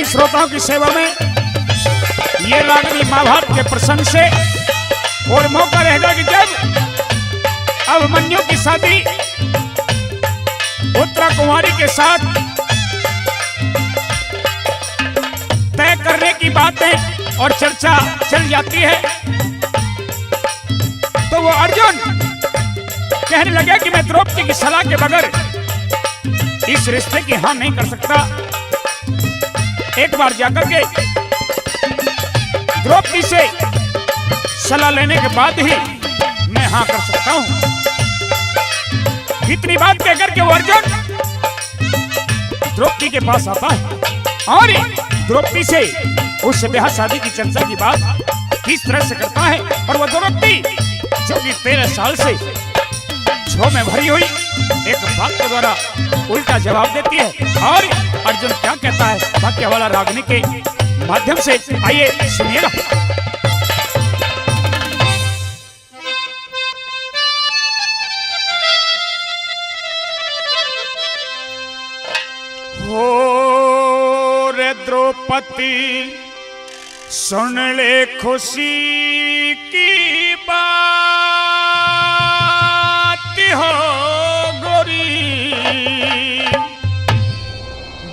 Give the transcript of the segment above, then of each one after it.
प्रेमी श्रोताओं की सेवा में ये रागनी महाभारत के प्रसंग से और मौका रहेगा कि जब अभिमन्यु की शादी उत्तरा कुमारी के साथ तय करने की बातें और चर्चा चल जाती है तो वो अर्जुन कहने लगा कि मैं द्रौपदी की सलाह के बगैर इस रिश्ते की हाँ नहीं कर सकता। एक बार जाकर के द्रौपदी से सलाह लेने के बाद ही मैं हाँ कर सकता हूं। इतनी बात कहकर के वो अर्जुन द्रौपदी के पास आता है और द्रौपदी से उससे ब्याह शादी की चर्चा की बात किस तरह से करता है। और वो द्रौपदी जो कि 13 साल से झों में भरी हुई एक बात के द्वारा उल्टा जवाब देती है। और अर्जुन क्या कहता है वाक्य वाला रागनी के माध्यम से आइए सुनिएगा। हो रे द्रौपदी सुन ले खुशी की बात हो गोरी,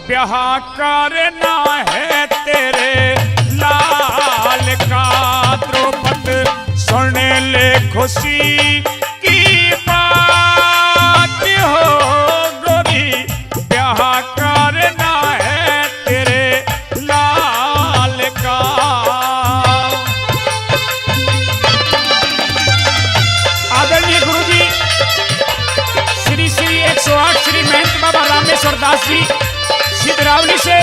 ब्याह करना है तेरे लाल का। द्रौपदी सुन ले खुशी की बात हो गोरी, ब्याह करना है तेरे लाल का। आदरणीय गुरु जी श्री श्री 108 श्री महंत बाबा रामेश्वर दास जी सिद्धरावली से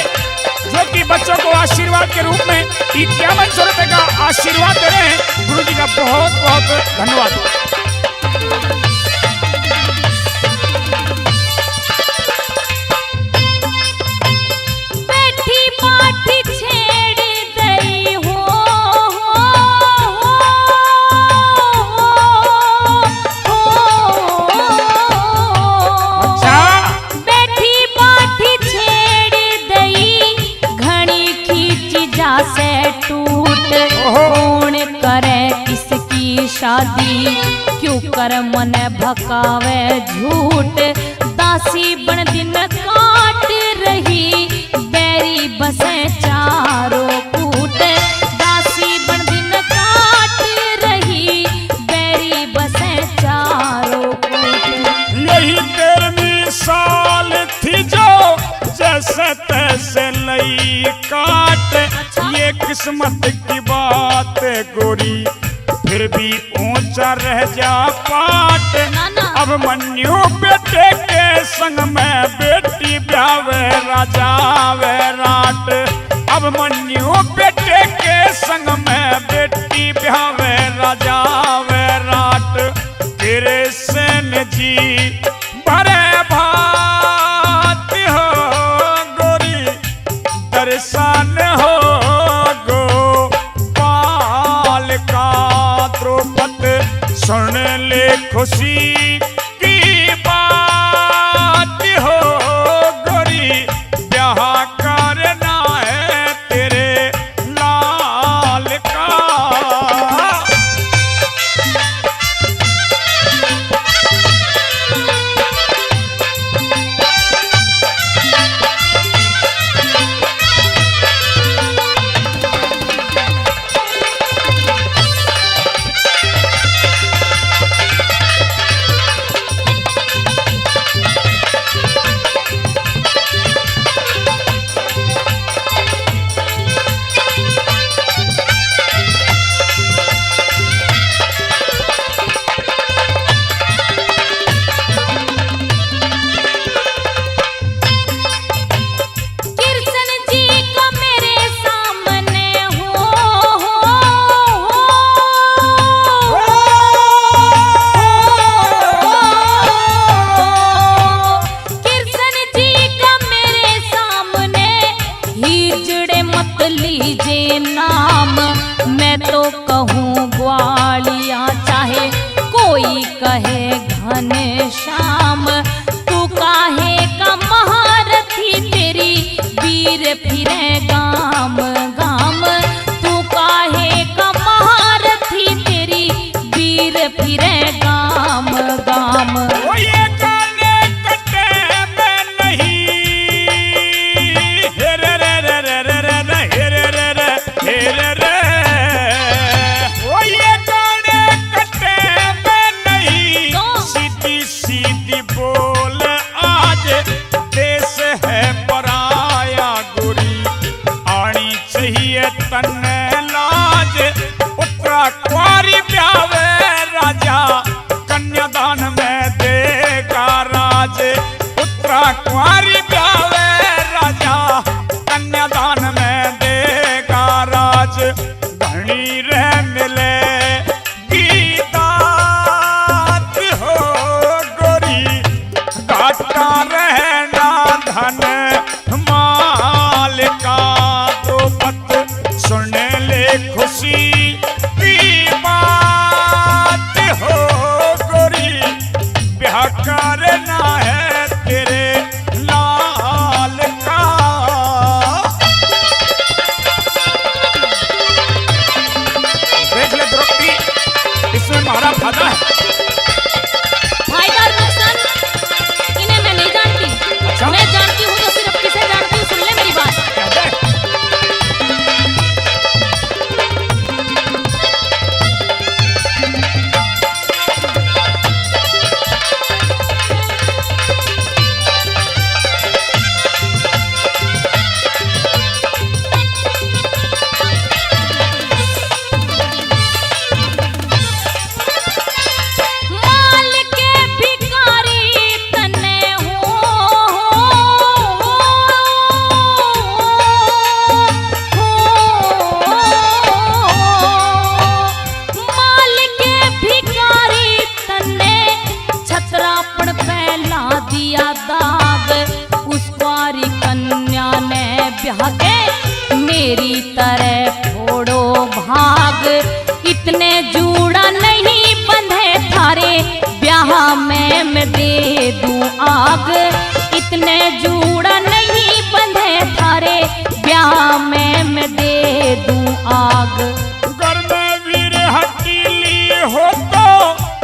जो कि बच्चों को आशीर्वाद के रूप में 5100 रुपए का आशीर्वाद दे रहे हैं। गुरु जी का बहुत बहुत धन्यवाद। शादी क्यों कर मन भकावे झूठ, दासी बन दिन काट रही बैरी बसे चारों कूट। दासी बन दिन काट रही बैरी बसे चारों कूट। यही 13वीं साल थी जो जैसे तैसे लई काट। अच्छा? ये किस्मत की बात गोरी फिर भी ऊंचा रह जा पाट। अब मन्यु बेटे के संग में बेटी ब्यावे राजा वैराट। अब मन्यु बेटे के संग में बेटी ब्यावे राजा वैराट। तेरे सेन जी बड़े भात हो गोरी, दर्शन हो गोपाल का। द्रौपदी सुन ले खुशी की बात हो गोरी, ब्याह करना है तेरे लाल का। घनश्याम तू काहे का महारथी, तेरी वीर फिरेगा काम। ओ ये गाने कटे में नहीं, हे रे रे रे रे रे रे रे, हे रे रे रे, हे रे रे। ओ ये गाने कटे में नहीं, तो? सीधी सीधी बोल आज देश है पराया गोरी, आनी चाहिए तन्ने लाज, उत्तरा कुंवारी ब्यावे राजा, कन्यादान में देगा राज, उत्तरा कुंवारी ब्यावे राजा, कन्यादान में देगा राज। धनी रह मिले गीतात हो गोरी, काटा रहना धन माल का, तो पत सुन ले खुशी की बात हो गोरी, ब्याह करना है तेरे लाल का। देख ले द्रौपदी, इसमें हमारा फायदा है। फायदा और नुकसान इन्हें मैं नहीं जानती। अच्छा। मैं जानती हूँ तो सिर्फ किसे जानती हूँ, सुन ले मेरी बात। क्या है? माल के भिखारी तन्ने हो, माल के भिखारी तन्ने छतरापन फैला दिया दाग, उस कुंवारी कन्या ने ब्याह के मेरी तरह फोड़ो भाग, इतने जूड़ा नहीं बंधे थारे ब्याह में मैं दे दूं आग, इतने जूड़ा नहीं बंधे थारे ब्याह में मैं दे दूं आग। घर में वीर हटीली हो तो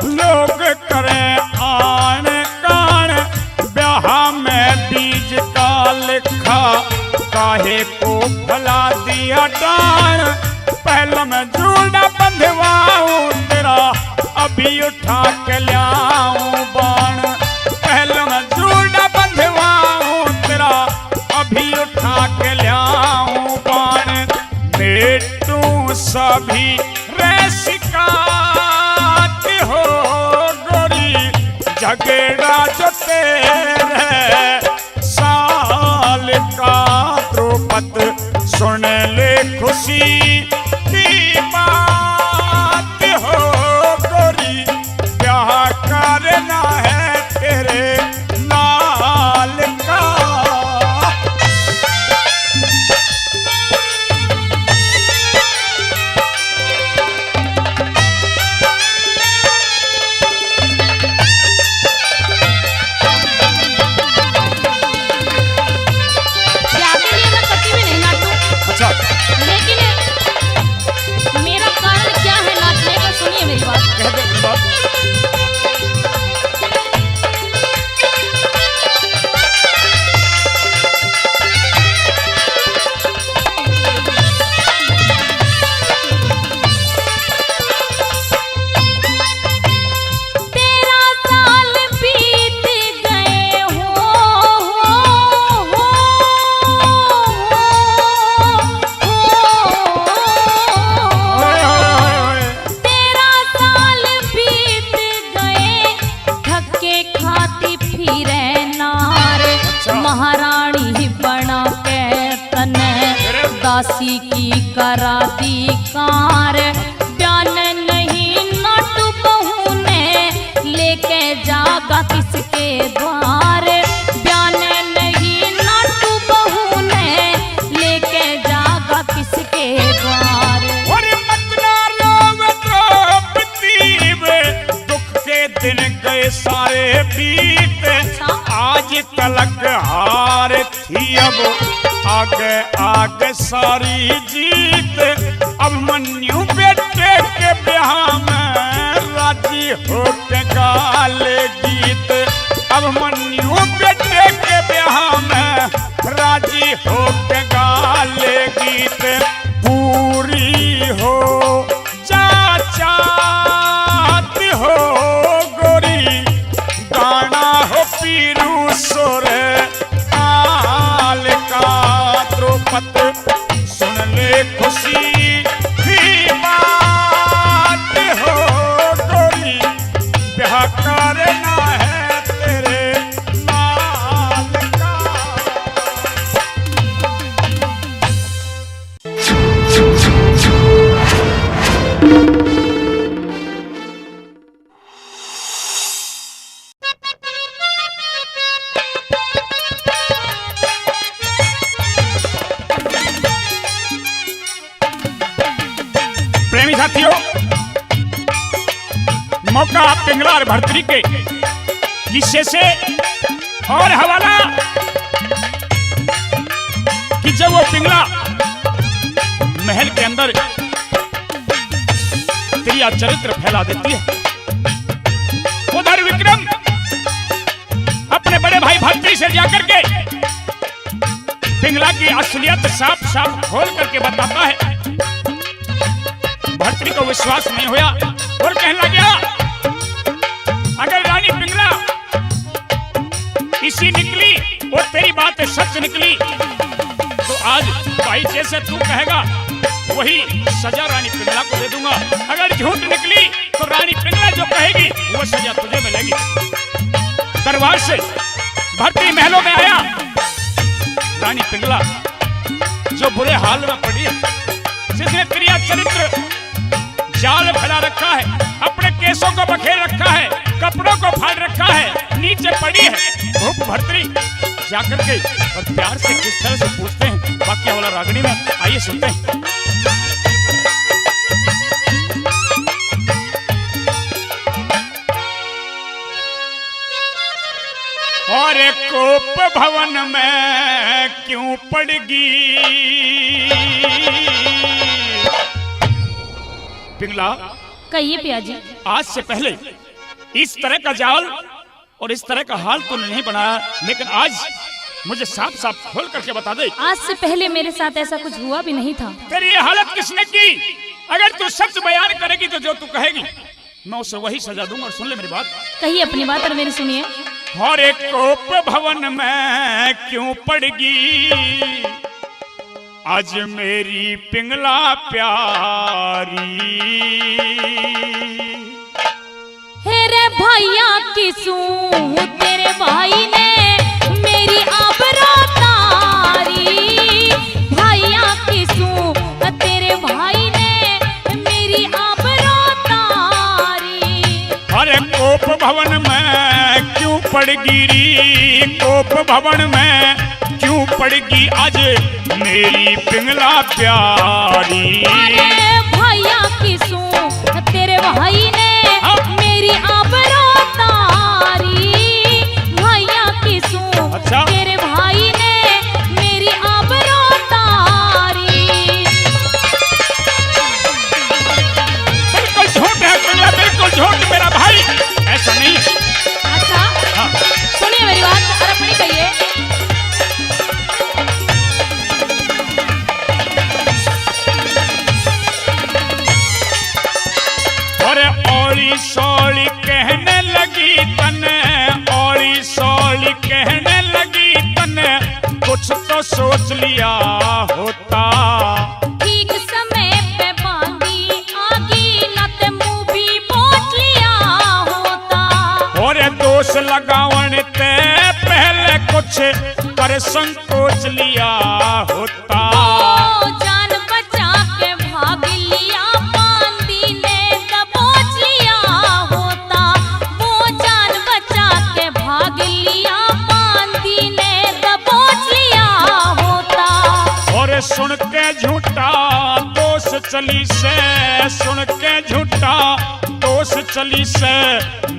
लोग करें आन कान, ब्याह में बीज का लिखा काहे को भला दिया डान, पहले मैं जूड़ा बंधवाऊं तेरा अभी उठा के लाऊं बाण, पहले मैं जूड़ा बंधवाऊं तेरा अभी उठा के लाऊं बाण। मेटू सभी रसिकात हो गोरी, झगड़ा जो तेरे साल का, द्रौपद सुन ले खुशी की बात हो गोरी, ब्याह करना है तेरे लाल का। ब्याह के लिए मैं कभी भी नहीं नाचूं, अच्छा, लेकिन मेरा कारण क्या है नाचने का, सुनिए मेरी बात। कह दे बात। तेरा साल बीत गए हो, ओए ओए ओए ओए। तेरा साल बीत गए, धक्के खाती फिरे नार, महारानी बना के तने दासी की करा दी कार, ब्यान नहीं नट बहू ने लेके जागा किसके द्वार, ब्यान नहीं नट बहू ने लेके जागा किसके द्वार। और मतना रोवे द्रौपदी वे, दुख के दिन गए सारे बीत, आज तलक हार थी अब आगे आगे सारी जीत, अभिमन्यु बेटे के ब्याह में राजी होके गालेगी पीरू सुर ताल का। द्रौपद सुन ले खुशी की बात हो, गोरी ब्याह करना है तेरे लाल का। प्रेमी साथियों, मौका पिंगला और भर्तरी के किस्से से और हवाला कि जब वो पिंगला महल के अंदर त्रिया चरित्र फैला देती है, उधर विक्रम अपने बड़े भाई भर्तरी से जाकर के पिंगला की असलियत साफ साफ खोल करके बताता है। भर्तरी को विश्वास नहीं हुआ और कहने लगा, अगर रानी पिंगला इसी निकली और तेरी बात सच निकली तो आज भाई जैसे तू कहेगा वही सजा रानी पिंगला को दे दूंगा। अगर झूठ निकली तो रानी पिंगला जो कहेगी वो सजा तुझे मिलेगी। दरबार से भर्तरी महलों में आया। रानी पिंगला जो बुरे हाल में पड़ी है, जिसने क्रिया चरित्र जाल फैला रखा है, अपने केसों को बखेर रखा है, कपड़ों को फाड़ रखा है, नीचे पड़ी है। भूख भर्तरी जाकर के और प्यार से किस तरह से पूछते हैं बाकी वाला रागनी में, आइए सुनते हैं। और कोप भवन में क्यों पड़गी पिंगला? कहिए पिया जी। आज से पहले इस तरह का जाल और इस तरह का हाल तो नहीं बनाया, लेकिन आज मुझे साफ साफ खोल करके बता दे। आज से पहले मेरे साथ ऐसा कुछ हुआ भी नहीं था। तेरी ये हालत किसने की? अगर तू सच बयान करेगी तो जो तू कहेगी मैं उसे वही सजा दूंगा। और सुन ले मेरी बात। कहिए अपनी बात और मेरी सुनिए। और एक कोप भवन में क्यों पड़गी आज मेरी पिंगला प्यारी। हे रे भैया किसू तेरे भाई ने मेरी आबरू तारी। भैया किसू तेरे भाई ने मेरी आबरू तारी। अरे कोप भवन में क्यों पड़गी री, कोप भवन में क्यों पड़गी आज मेरी पिंगला प्यारी। अरे भैया किसू तेरे भाई ने मेरी आबरू तारी। भैया किसू अच्छा? तेरे भाई ने मेरी आबरू तारी। बिल्कुल झूठ है पिंगला, बिल्कुल झूठ। मेरा भाई ऐसा नहीं है। अच्छा हाँ। सुनिए मेरी बात और अपनी कहिए। अरे औली सौली कहने लगी तने, औली सौली कहने लगी तने, कुछ तो सोच लिया होता। ठीक समय पे बांधी आगी न ते मुंह भी पोंछ लिया होता। और दोष लगावन ते पहले कुछ कर संकोच लिया होता। ओ जान बचा के भाग लिया बांधी ने दबोच लिया होता। वो जान बचा के भाग लिया बांधी ने दबोच लिया होता। और सुन के झूठा दोष चली से, सुन के झूठा दोष चली से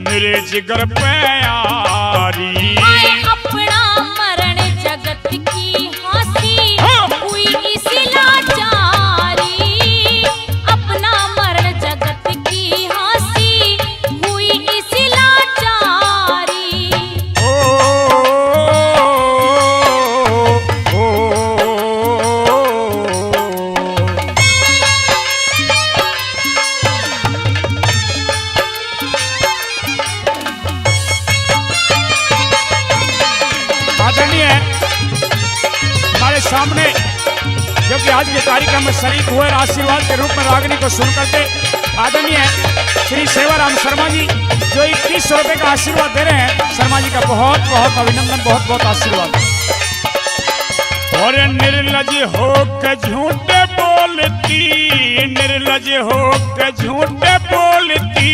मेरे जिगर पे यारी। आए अपना मरण जगत की हंसी हुई इसी लाचारी। अपना मरण जगत की हंसी हुई इसी लाचारी। सामने जो कि आज के कार्यक्रम में शरीक हुए आशीर्वाद के रूप में रागनी को सुन करके आदरणीय श्री सेवाराम शर्मा जी जो 2100 रुपए का आशीर्वाद दे रहे हैं, शर्मा जी का बहुत बहुत अभिनंदन, बहुत बहुत आशीर्वाद। और निर्लज हो के झूठे बोलती, निर्लज हो के झूठे बोलती,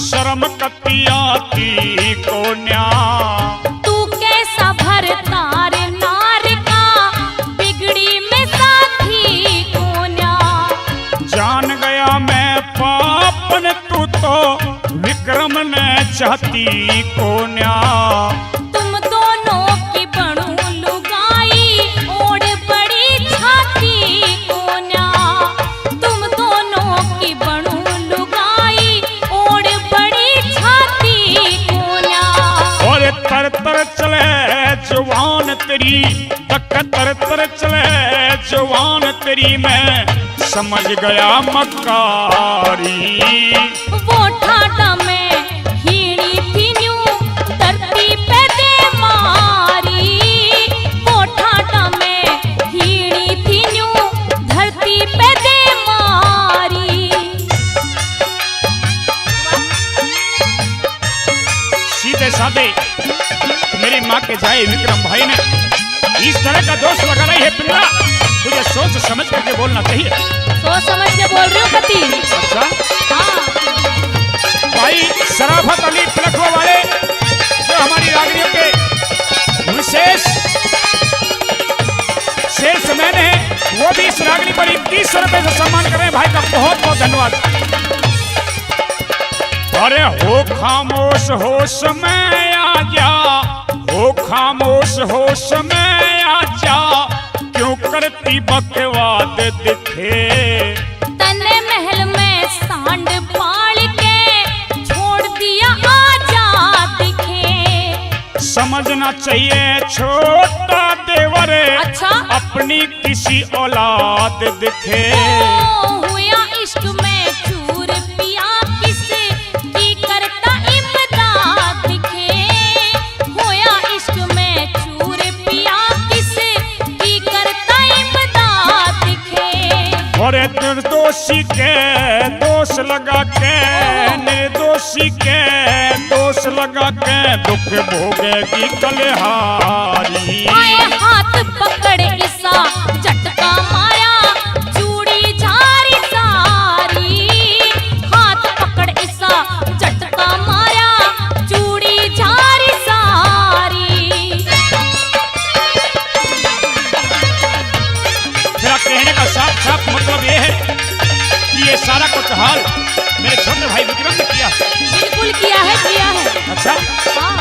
शर्म कती आती को न्या। तू कैसा भरतार नार का, बिगड़ी में साथी को न्या। जान गया मैं पापन तू तो विक्रम ने चाहती को न्या। तुम दोनों की बनू लुगाई, ओढ़ बड़ी छाती को न्या। तुम दोनों की बनू लुगाई, ओढ़ बड़ी छाती को न्या। और तर तर चले जवान तेरी, तक तर तर चले जवान तेरी, मैं समझ गया मक्कारी। वो ठाटा में हीणी थी न्यू, धरती पे दे मारी। वो ठाटा में हीणी थी न्यू, धरती पे दे मारी। सीधे साधे मेरी माँ के जाए विक्रम भाई ने इस तरह का दोष लगा रही है पिंगला, तुझे सोच समझ करके बोलना चाहिए। सोच समझ के बोल रही हूँ कति। अच्छा हाँ, भाई शराफत अली पिलखवा वाले जो हमारी रागनियों के विशेष शेष मैन है, वो भी इस रागनी पर 2100 रुपए से सम्मान कर रहे हैं। भाई का बहुत बहुत धन्यवाद। अरे हो खामोश होश में आ जा, हो खामोश होश में आ जा, क्यों करती बकवाद दिखे। तने महल में सांड पाल के छोड़ दिया आजाद दिखे। समझना चाहिए छोटा देवर, अच्छा? अपनी किसी औलाद दिखे। हुआ इश्क में चूर पिया, किस की करता इमदाद दिखे। होया इश्क में चूर पिया, किस की करता इमदाद दिखे। और निर्दोषी के दोष लगा के, निर्दोषी के दोष लगा के, दुख भोगेगी कलहारी। आए हाथ पकड़ इसा झटका मारा, चूड़ी झारी सारी। हाथ पकड़ इसा झटका मारा, चूड़ी झारी सारी। मेरा कहने का साफ साफ मतलब ये है कि ये सारा कुछ हाल मेरे छोटे भाई विक्रम ने किया। बिल्कुल किया है। अच्छा हाँ।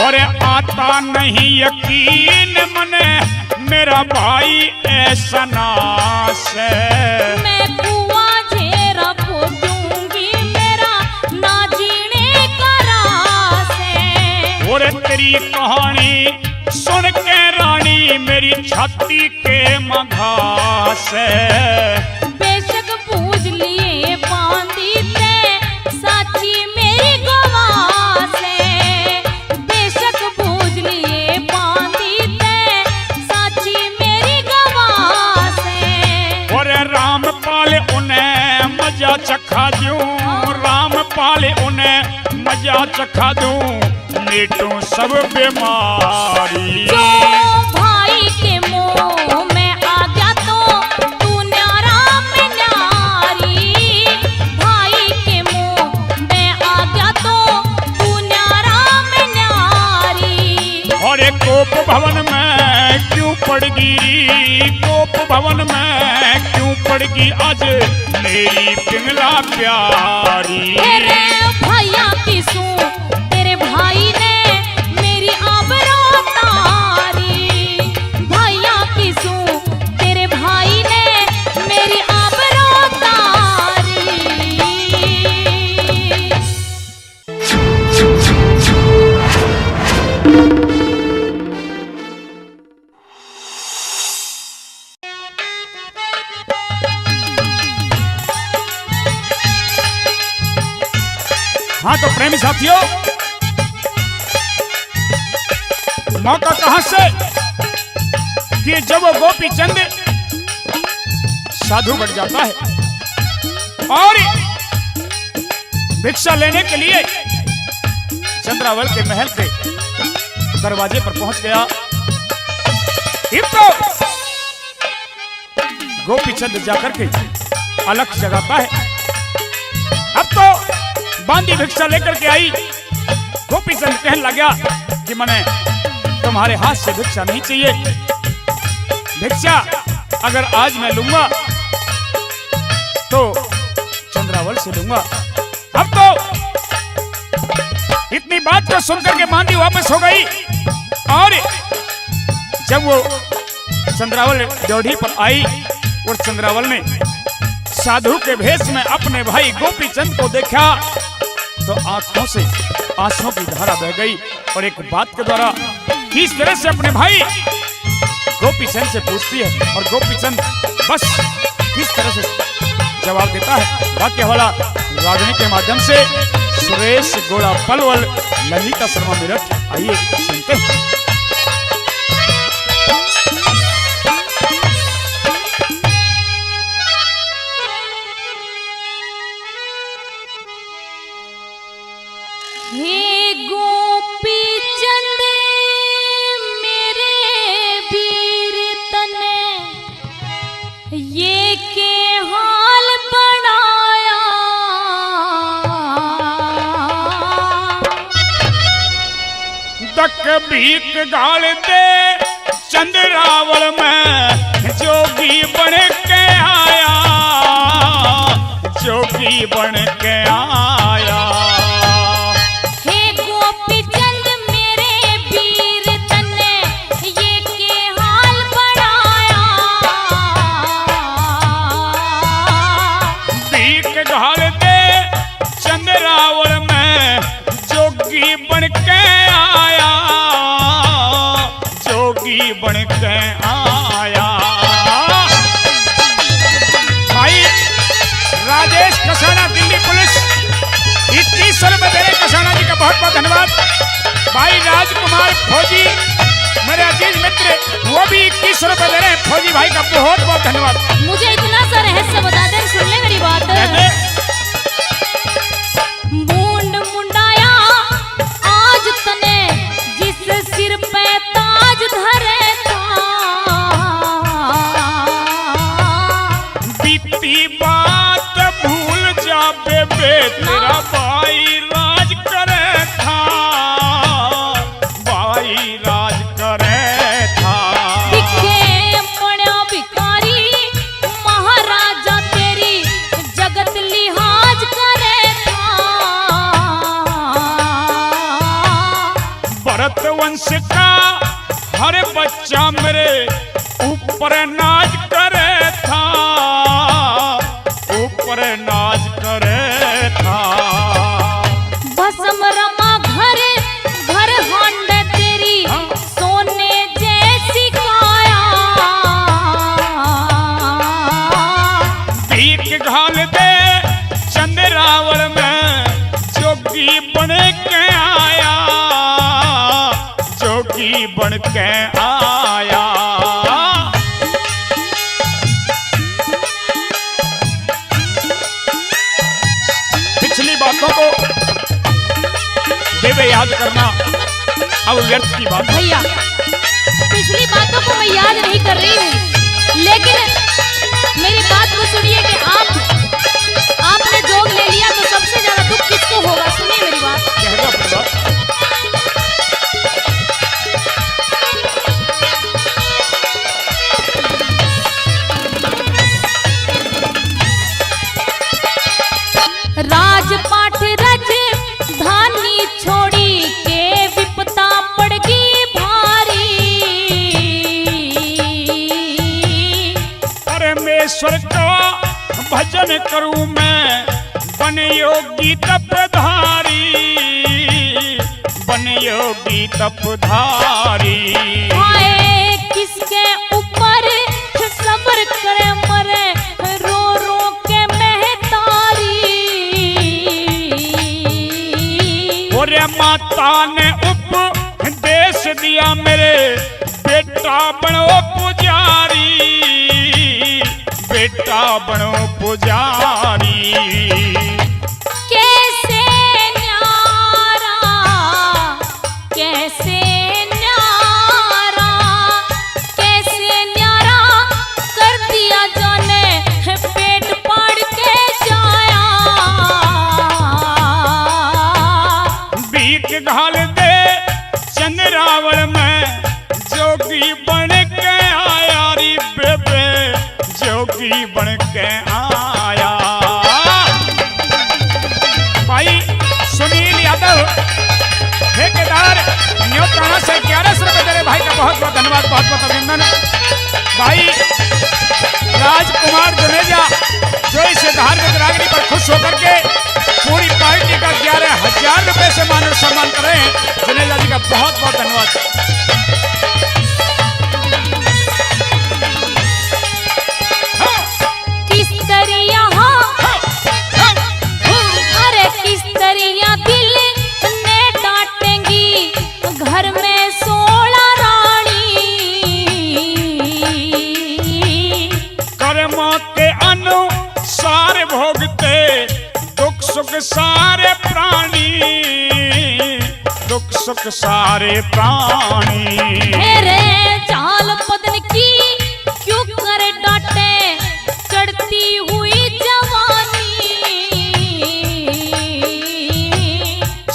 और आता नहीं यकीन मने, मेरा भाई ऐसा नाश है। मैं कुआं घेरा खोदूंगी, मेरा ना जीने का रास है। और तेरी कहानी सुन के रानी मेरी छाती के मघास है। बेशक पूज लिए बांधी ते, साची मेरी गवास है। बेशक पूज लिए बांधी ते, साची मेरी गवास है। और रामपाल उन्हें मजा चखा दूं, रामपाल उन्हें मजा चखा दूं, मिटूं सब बीमारी। जो भाई के मोह में आ गया तो तू न्यारा में न्यारी। भाई के मोह में आ गया तो तू न्यारा में न्यारी। और एक कोप भवन में क्यों पड़ गिरी, कोप भवन में क्यों पड़ गई आज मेरी पिंगला प्यारी। तेरे भैया की सू, तेरे भाई ने मेरी आबरू तारी। भैया की सू, तेरे भाई ने मेरी आबरू तारी। हाँ तो प्रेमी साथियों, मौका कहां से कि जब वो गोपी चंद साधु बन जाता है और भिक्षा लेने के लिए चंद्रावल के महल के दरवाजे पर पहुंच गया। तो गोपी चंद जाकर के अलख जगाता है। अब तो बांदी भिक्षा लेकर के आई। गोपी चंद कहने लगा कि मने तुम्हारे हाथ से भिक्षा नहीं चाहिए, भिक्षा अगर आज मैं लूंगा तो चंद्रावल से लूंगा। अब तो इतनी बात को सुनकर के बांदी वापस हो गई और जब वो चंद्रावल ड्योढ़ी पर आई और चंद्रावल ने साधु के भेष में अपने भाई गोपी चंद को देखा तो आंखों से आंसुओं की धारा बह गई और एक बात के द्वारा किस तरह से अपने भाई गोपी चंद से पूछती है और गोपी चंद बस किस तरह से जवाब देता है। वाक्य वाला रागनी के माध्यम से सुरेश गोड़ा पलवल, ललिता शर्मा मेरठ, आइए सुनते हैं। हे गोपी चंद मेरे वीर तने ये के हाल बनाया, दक भीख गाल दे चंद्रावल में जोगी बन के आया, जोगी बन के आया। ढाल दे चंद्रावल में जोगी बन के आया, जोगी बन के आया। भाई राजेश कसाना, दिल्ली पुलिस 2100 रुपए दे रहे कसाना जी का बहुत बहुत धन्यवाद। भाई राजकुमार फौजी मेरे अजीज मित्र वो भी 2100 रुपए दे रहे हैं, फौजी भाई का बहुत बहुत धन्यवाद। मुझे इतना सा रहस्य बता दे, सुन ले मेरी बात। बूंद मुंडाया आज तने जिस सिर पे ताज धरे था, बीती बात भूल जा बेबे तेरा भाई राज करे था, भाई राज करे था। दिखे पड़ा भिखारी महाराजा तेरी जगत लिहाज करे था, भरत वंश का हर बच्चा मेरे ऊपर नाज करे था, ऊपर नाज करे था। भस्म रमा घर घर हांडे तेरी सोने जैसी काया, भीख घाल दे चंद्रावल में जोगी बन के आया, जोगी बन के आया। पिछली बातों को देवे याद करना अब व्यर्थ की बात। भैया पिछली बातों को मैं याद नहीं कर रही हूँ, लेकिन मेरी बात को सुनिए कि आपने जोग ले लिया तो सबसे ज्यादा दुख किसको होगा। सुनिए मेरी बात। राजपाट रज धानी छोड़ी के विपता पड़गी भारी, परमेश्वर का भजन करूं मैं बन योगी तपधारी, बन योगी तपधारी। आए किसके ऊपर सब्र करे मरे रो रो के महतारी, और माता ने उपदेश उपदेश दिया मेरे बेटा बनो पुजारी, बेटा बनो पुजारी। कैसे न्यारा, कैसे न्यारा, कैसे न्यारा कर दिया जाने पेट पाड़ के जाया। भीख घाल दे चंद्रावल में जोगी बन के आया री बेबे, जोगी बन के आया। भाई सुनील यादव ठेकेदार न्योताना से 1100 रुपए दे रहे भाई का बहुत बहुत धन्यवाद, बहुत बहुत अभिनंदन। भाई राजकुमार जुनेजा जो इस धार्मिक रागनी पर खुश होकर के पूरी पार्टी का 11,000 रुपए से मान और सम्मान कर रहे हैं, जुनेजा जी का बहुत बहुत धन्यवाद। अरे किस तरह दिल ने डांटेंगी घर में 16 रानी। कर्मों के अनुसार भोगते दुख सुख सारे प्राणी, दुख सुख सारे प्राणी। मेरे चाल बदन की क्यों कर डांटे चढ़ती हुई जवानी।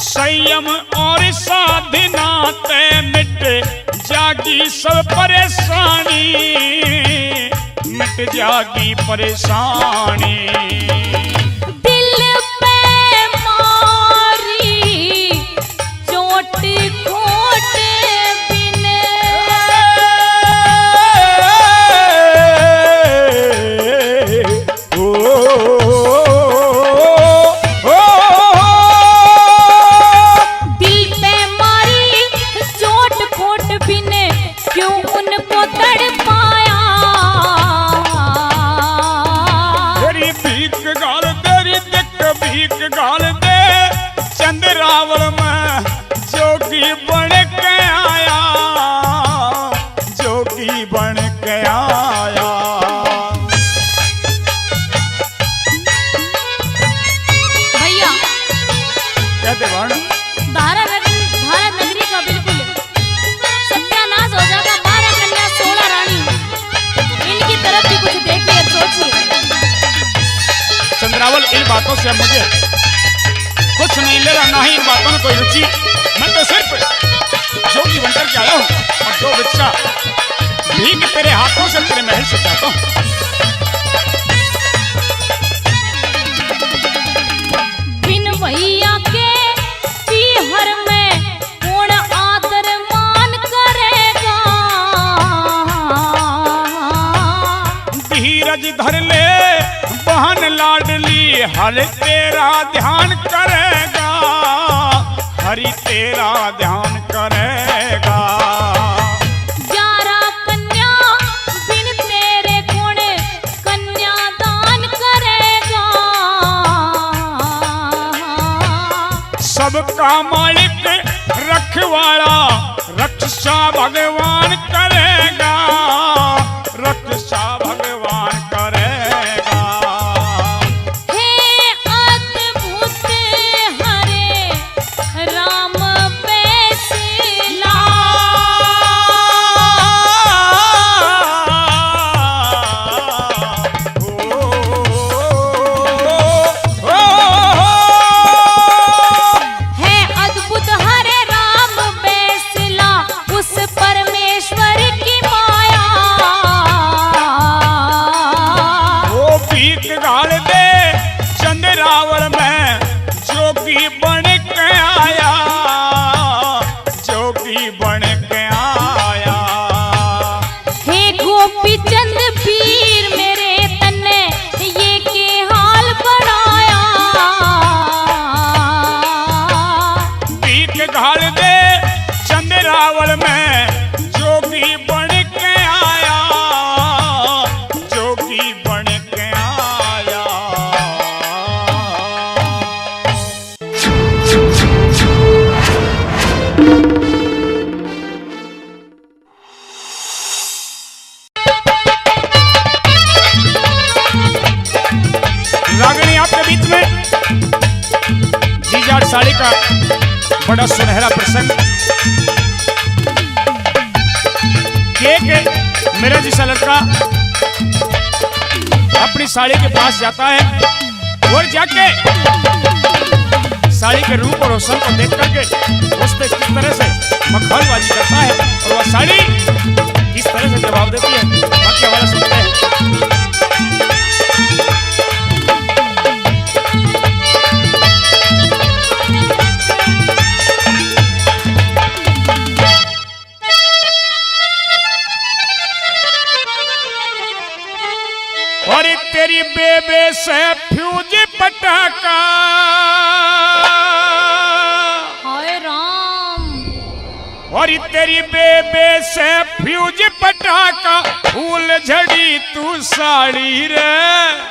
संयम और साधना ते मिट जागी सब परेशानी, मिट जागी परेशानी। दिल पे मारी चोट खोट बिने। दिल पे मारी चोट खोट बिने क्यों उनको तड़पाया। तेरी भीख गाल तेरी दिक भीख गाल दे चंद्रावल में जोगी बन के आया, जोगी बन के आया। भैया कहते वर्ण धारा नगरी का बिल्कुल सत्यानाश हो जाएगा। 12 कन्या 16 रानी, इनकी तरफ भी कुछ देखिए सोचिए। चंद्रावल इन बातों से अब मुझे कुछ नहीं ले रहा, ना ही इन बातों में कोई रुचि। मैं तो सिर्फ जोगी बनकर के आया हूँ और दो भिक्षा भीख तेरे हाथों से तेरे महल से चाहता हूँ। बिन भैया के पीहर में कौन आदर मान करेगा। धीरज धर ले बहन लाडली हर तेरा ध्यान करेगा, हरि तेरा ध्यान करेगा। 11 कन्या बिन तेरे कौन कन्यादान करेगा। सबका मालिक रखवाला रक्षा भगवान करेगा, रक्षा भगवान करेगा। हे अद्भुत हरे राम फैसला। है अद्भुत हरे राम फैसला उस परमेश्वर की माया। वो भीख गाल दे चंद्रावल में जोगी बन के आया, जोगी बन के आया। हे गोपी चंद पीर मेरे तन्ने ये के हाल बनाया। भीख घाल दे चंद्रावल में जोगी बन के आया, जोगी बन के आया। लाड़ साड़ी का बड़ा सुनहरा प्रसंग। के मेरा जैसा लड़का अपनी साड़ी के पास जाता है और जाके साड़ी के रूप और रोशन को देख करके उससे किस तरह से मखौलबाजी करता है और वह साड़ी किस तरह से जवाब देती है, बाकी हमारा सुनते हैं। और तेरी बेबे से फ्यूज पटाखा, हाय राम। और तेरी बेबे से फ्यूज पटाखा, फूल झड़ी तू साड़ी रे।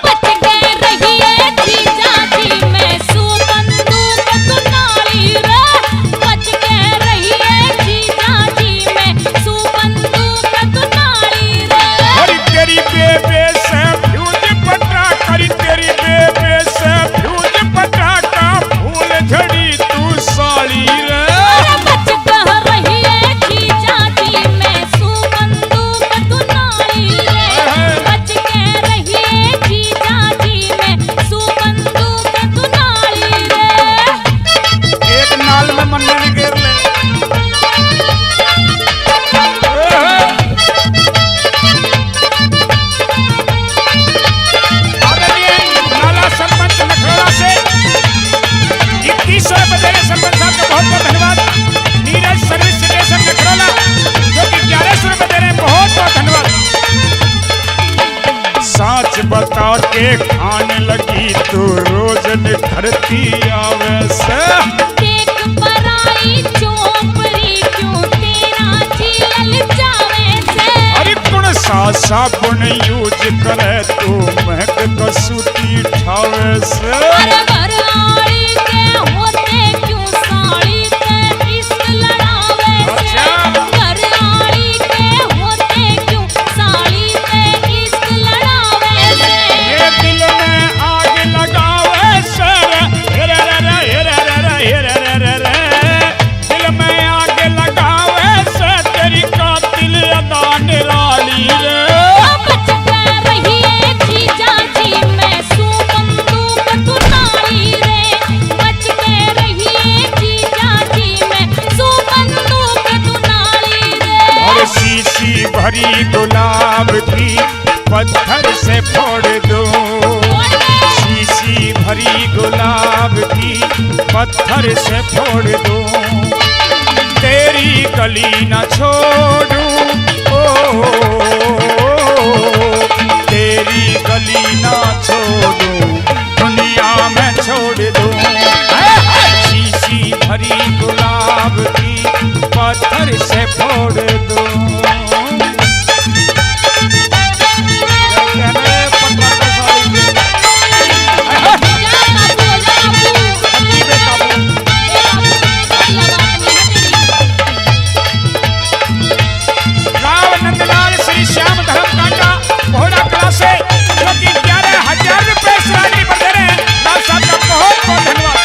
बच के रहिए जीजा जी मैं सुबंदूक दुनाली रे। बच के रहिए जीजा जी मैं सुबंदूक दुनाली रे। और तेरी बेबे से फ्यूज पटाखा, तेरी बेबे से फ्यूज पटाखा, फूल झड़ी तू साड़ी रे। बच के रहिए जीजा जी मैं सुबंदूक दुनाली रे। बच के रहिए जीजा जी मैं सुबंदूक दुनाली रे। एक नाल में मन में गिर ले। नाला सरपंच नखरोला से 2100 रुपए देने सरपंच साहब का बहुत बहुत धन्यवाद। नीरज सर्विस स्टेशन नखरोला जो कि 1100 रुपए दे रहे हैं, बहुत बहुत धन्यवाद। सच बता के खाने लगी तू रोज निखरती आवे से। देख पराई चोपड़ी क्यों तेरा जी ललचावे से। अरे कौन सा साबुन यूज करे तू महक कसूती ठावे से। अरे घर आड़ी के होते क्यों साड़ी ते इश्क लड़ावे से। घर आड़ी के होते क्यों साड़ी ते इश्क लड़ावे से। ये दिल में आग लगावे से रे रे रे रे रे रे रे रे रे। दिल में आग लगावे से तेरी कातिल अदा निराली रे। बच के रहिए जीजा जी मैं सुबंदूक दुनाली रे। बच के रहिए जीजा जी मैं सुबंदूक दुनाली रे। और शीशी भरी गुलाब की पत्थर से फोड़ दो। शीशी भरी गुलाब की पत्थर से फोड़ दो। तेरी गली न छोड़ूं तेरी गली ना छोड़ूं, दुनिया में छोड़ दूं। शीशी भरी गुलाब की पत्थर से फोड़ दूं। श्याम धर्म काका घोड़ा कला से जो कि 11,000 रुपए सराहनीय पर दे रहे हैं, लाल साहब का बहुत बहुत धन्यवाद।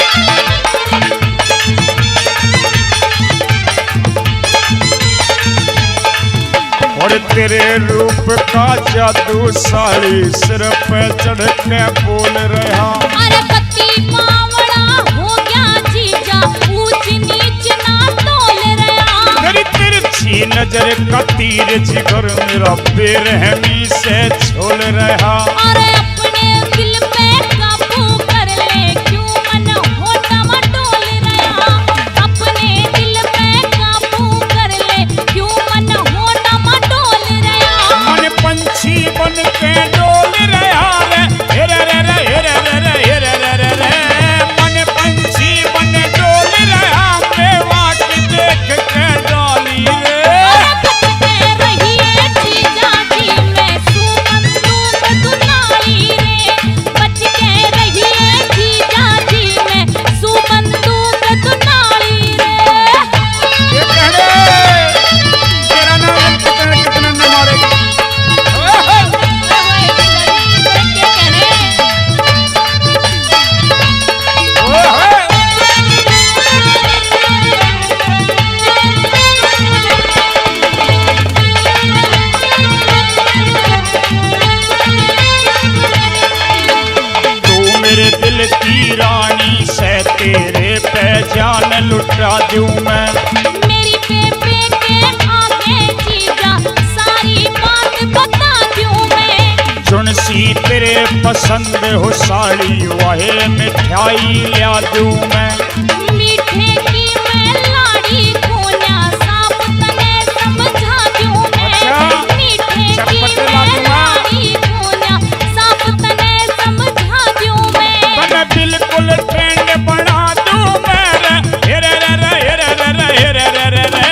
और तेरे रूप का जादू साड़ी सिर पे चढ़ के बोल रहा। अरे कत्ती पावड़ा हो गया जीजा ऊंच नीच ना तोल रहा। मेरी तिरछी नजर का तीर जिगर मेरा बेरहमी से छोड़ रहा। अरे अपने दिल पे काबू कर ले क्यों मन होता मटोल रहा। अपने दिल पे काबू कर ले क्यों मन होता मटोल रहा। मन पंछी बन के डोल रहा रे रे रे रे रे रे रे रे रे। मन पंछी बन डोल रहा मेवा की देख के डाली रे। बच के रहिए जीजा जी मैं सुबंदूक दुनाली की रानी से तेरे पे जान लुटा दूं मैं। मेरी बेबे के आगे जीजा सारी बात बता दूं मैं। जुनसी तेरे पसंद हो साड़ी वाहे मिठाई लिया दूं मैं। मीठे की मैं लाड़ी खोया साफ तने समझा दूं मैं। मीठे की मैं लाड़ी खोया साफ तने समझा दूं मैं। मैं बिल्कुल ट्रेंड बना दूं मैं रे रे रे रे रे रे रे रे रे रे।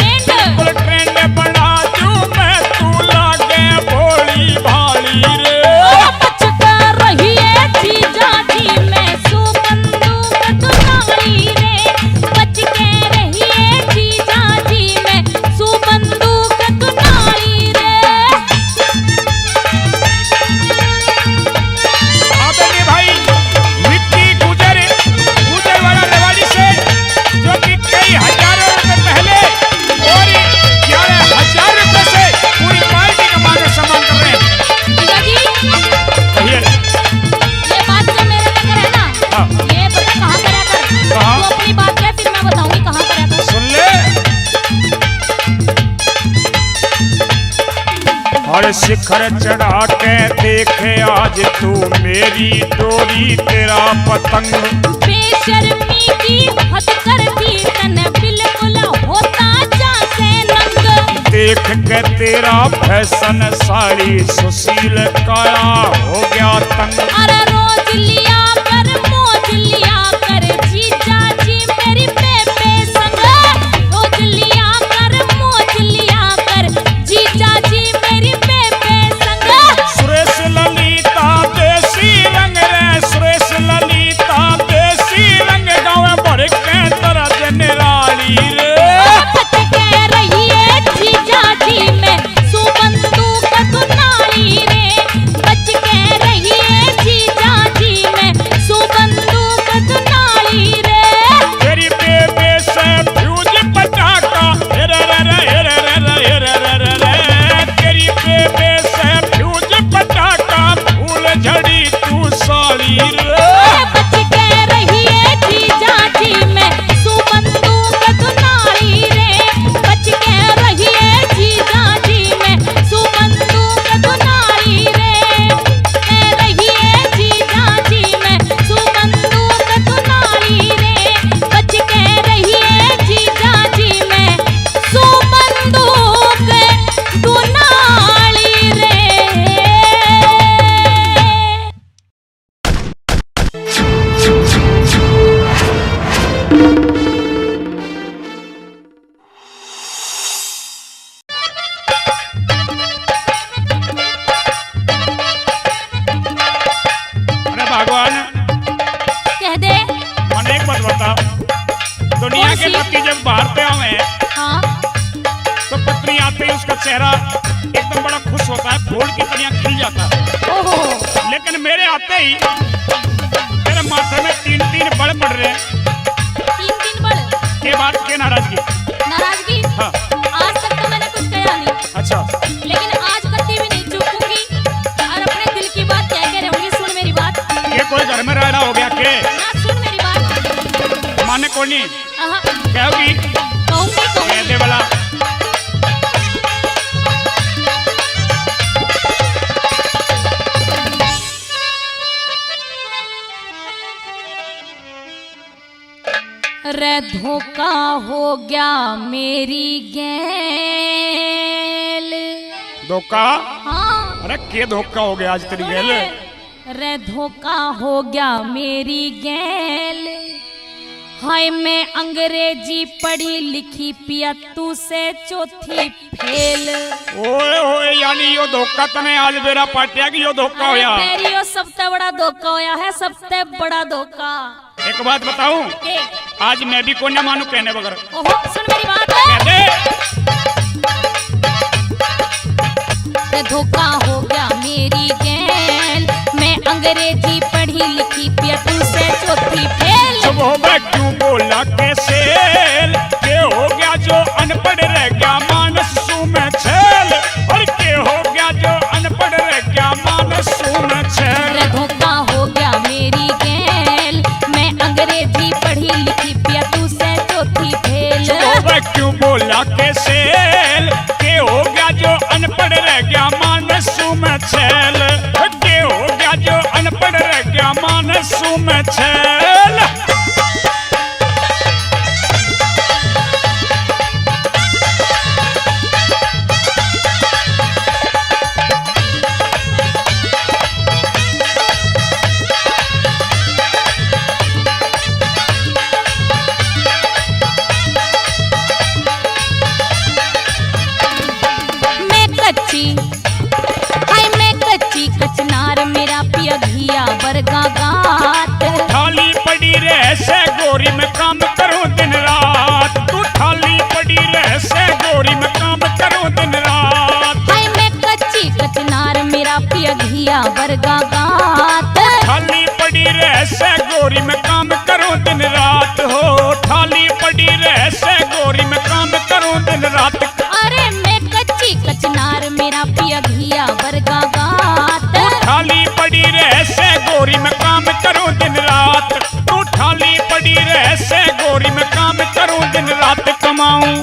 बिल्कुल ट्रेंड बना दूं मैं तू लागे भोली भाली रे। बच कर रही है जीजा जी मैं सू बंदूक दुनाली रे। बच के रही है जीजा जी मैं सू बंदूक दुनाली रे। आदरणीय भाई विक्की गुजर वाला रेवाड़ी से जो कि कई हजारों रुपए पहले और 11,000 रुपए से पूरी पार्टी का मान सम्मान कर रहे हैं। जीजा जी कहिए। ये बात जो मेरे तक है ना हाँ। ये बता कहाँ करा कर। कहाँ? तू अपनी बात कह फिर मैं बताऊंगी कहाँ करा कर। सुन ले और शिखर चढ़ा के देखे आज तू मेरी डोरी तेरा पतंग। बेशर्मी की हद कर दी तने बिल्कुल होता जा से नंग। देख के तेरा फैशन साड़ी सुशील काया हो गया तंग। अरे रोज लिया कर मौज लिया कर जीजा जी मेरी बेबे संग। रोज लिया कर मौज लिया कर जीजा जी मेरी बेबे संग। सुरेश ललिता देसी रंग रे सुरेश ललिता देसी रंग गाँव भर के तरह निराली रे। बच के रही है जीजा जी मैं सू बंदूक दुनाली रे। बच के रही है जीजा जी मैं सू बंदूक दुनाली रे। तेरी बेबे से फ्यूज पटाखा रे रे रे रे रे रे रे रे रे। तेरी बेबे से फ्यूज पटाखा फूल झड़ी तू साड़ी रे। बच के रही है जीजा जी मैं सू बंदूक दुनाली रे। बच के रही है जीजा जी मैं सू बंदूक दुनाली रे। रही है जीजा जी मैं सू बंदूक दुनाली रे। बच के रही है जीजा जी मैं सू बंदूक दुनाली रे। अरे भगवान कह दे। मन एक बात बता दुनिया कौन के सी? पति जब बाहर पे आवे हाँ तो पत्नी आते ही उसका चेहरा एकदम बड़ा खुश होता है फूल की तरह खिल जाता है। ओहो लेकिन मेरे आते ही तेरे माथे में 3-3 बड़ पड़ रहे हैं। 3 बड़ ये बात के नाराजगी। नाराजगी। हाँ आज तक तो मैंने कुछ कहा नहीं अच्छा लेकिन आज कभी भी नहीं चूकूंगी और अपने दिल की बात कह के रहूंगी। सुन मेरी बात। ये कोई घर में रहना हो गया के ना सुन मेरी बात। माने को नहीं हाँ, कहोगी कहूंगी कह दे वाला। रे धोखा हो गया मेरी गैल। धोखा। हाँ अरे के धोखा हो गया आज तेरी गैल। रे धोखा हो गया मेरी गैल। हाय मैं अंग्रेजी पढ़ी लिखी पिया तू से चौथी फेल। ओए ओए यानी यो धोखा तने आज मेरा पाटिया की यो धोखा होया। तेरी यो सबसे बड़ा धोखा होया है सबसे बड़ा धोखा। एक बात बताऊं के आज मैं भी कोई न मानू कहने बगैर। ओहो सुन मेरी बात। कह दे। रे धोखा हो गया मेरी गैल। मैं अंग्रेजी पढ़ी लिखी पिया तू से चौथी फेल। सुबह में क्यों बोला कैसे के हो गया जो अनपढ़ रह गया मानस सू में छेल। और के हो गया जो अनपढ़ रह गया मानस सू में छेल। रे धोखा हो गया मेरी गैल। गया मानसू में छैल, के हो गया जो अनपढ़ रह गया मानसू में छैल। कचनार मेरा पिया घिया बरगा गात, थाली पड़ी रह से गोरी में काम करूं दिन रात, तू थाली पड़ी रह से गोरी में काम करूं दिन रात। हाय मैं कच्ची कचनार मेरा पिया घिया बरगा गात, थाली पड़ी रह से गोरी में काम करूं दिन रात हो, थाली पड़ी रह से गोरी में काम करूं दिन रात। अरे मैं कच्ची कचनार मेरा पिया घिया बरगा गात, थाली पड़ी रह से गोरी में काम करूं दिन रात, तू थाली पड़ी रह से गोरी में काम करूं दिन रात। कमाऊं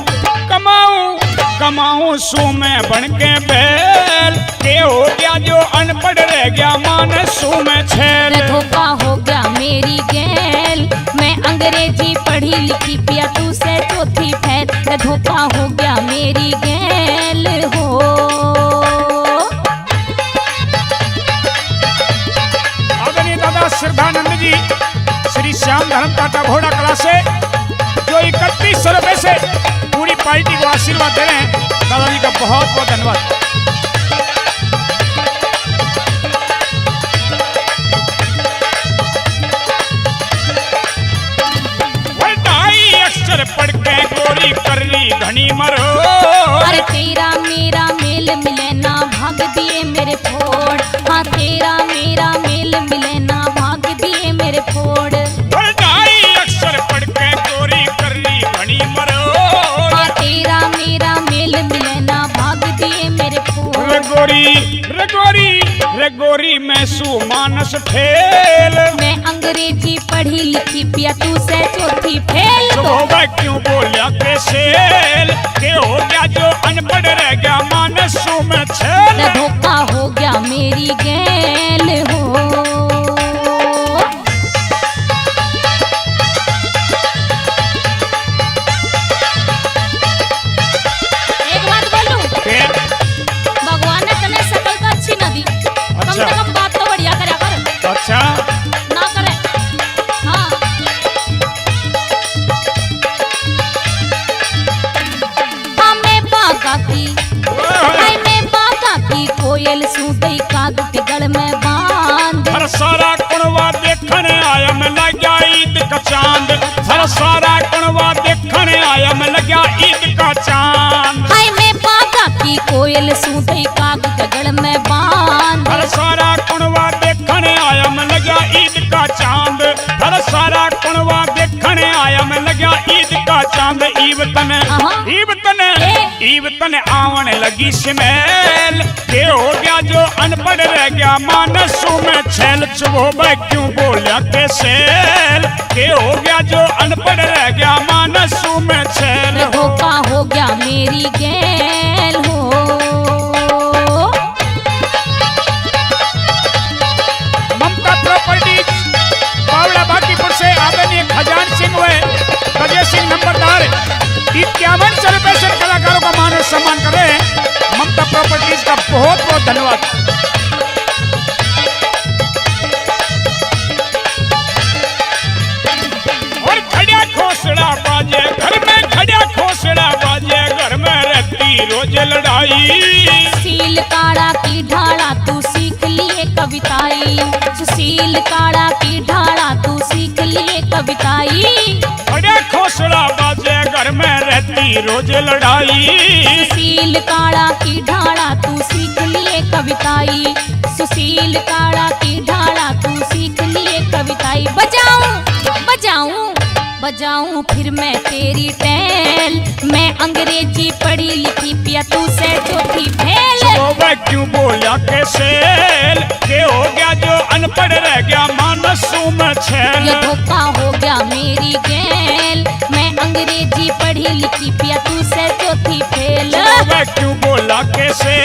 कमाऊं कमाऊं सू में बन के बैल, के हो गया जो अनपढ़ रह गया मानसू में छैल। धोखा हो गया मेरी गैल, मैं अंग्रेजी पढ़ी लिखी पिया तू से चौथी फैल, धोखा हो गया मेरी गैल हो। श्रद्धानंद जी श्री श्याम धर्म टाटा घोड़ा कला से जो 3100 रुपए से पूरी पार्टी को आशीर्वाद दे रहे हैं, दादाजी का बहुत बहुत धन्यवाद। अक्षर पढ़ के गोरी कर ली घनी मरो, अरे तेरा मेरा मेल मिले ना भाग दिए मेरे फोड़, हाँ तेरा मेरा मेल मिले ना भाग दिए मेरे फोड़। अक्षर पढ़ के गोरी कर ली घनी मरो, हाँ तेरा मेरा मेल मिले ना भाग दिए मेरे फोड़। रे गोरी मैं सू मानस फेल, मैं अंग्रेजी पढ़ी लिखी पिया तू से चौथी फेल। तो क्यों बोलिया के सेल, के हो गया जो अनपढ़ रह गया मानसू में छैल। धोखा हो गया मेरी गैल हो। एक बात बोलूं, भगवान ने तने शकल तो अच्छी न दी, कम से कम बात तो बढ़िया करया कर। अच्छा ना करे, हाँ कोयल सूतई काग के गल में बांध, हर सारा कुणवा देखने आया मैं लग्या ईद का चांद, हर सारा कुणवा देखने आया मैं लग्या ईद का चांद। हाय मैं पागा की कोयल सूतई काग के गल में बांध, हर सारा कुणवा देखने आया मैं लग्या ईद का चांद, हर सारा कुणवा देखने आया मैं लग्या ईद का चांद। ईब तने आवन लगी स्मेल, के हो गया जो अनपढ़ रह गया मानसू में छैल। चुभो क्यों बोलिया के सेल, के हो गया जो अनपढ़ रह गया मानसू में छैल। धोखा हो गया मेरी गैल हो। ममता प्रॉपर्टीज बावड़ा बाकीपुर से आदरणीय खजान सिंह व अजय सिंह नंबरदार 5100 रुपए से कलाकारों का मान और सम्मान कर रहे हैं। ममता प्रॉपर्टीज का बहुत बहुत धन्यवाद। और खड़िया खोसड़ा बाजे घर में, खड़िया खोसड़ा बाजे घर में रहती रोज लड़ाई। सील काड़ा की ढाला तू सीख लिए कविताई, सुशील काड़ा की ढाला तू सीख लिए कविताई। खड़िया खोसड़ा बाजे घर में रहती रोज लड़ाई। सुशील काड़ा की ढाला तू सीख लिए कविताई, सुशील काड़ा की ढाला तू सीख लिए कविताई। बजाऊं बजाऊं बजाऊं फिर मैं तेरी टैल, मैं अंग्रेजी पढ़ी लिखी पिया तू से चौथी फेल। क्यों बोला के सेल, के हो गया जो अनपढ़ रह गया मानसू में छैल। ये धोखा हो गया मेरी गैल, मैं अंग्रेजी पढ़ी लिखी पिया तू से चौथी फेल। क्यों बोला के सेल,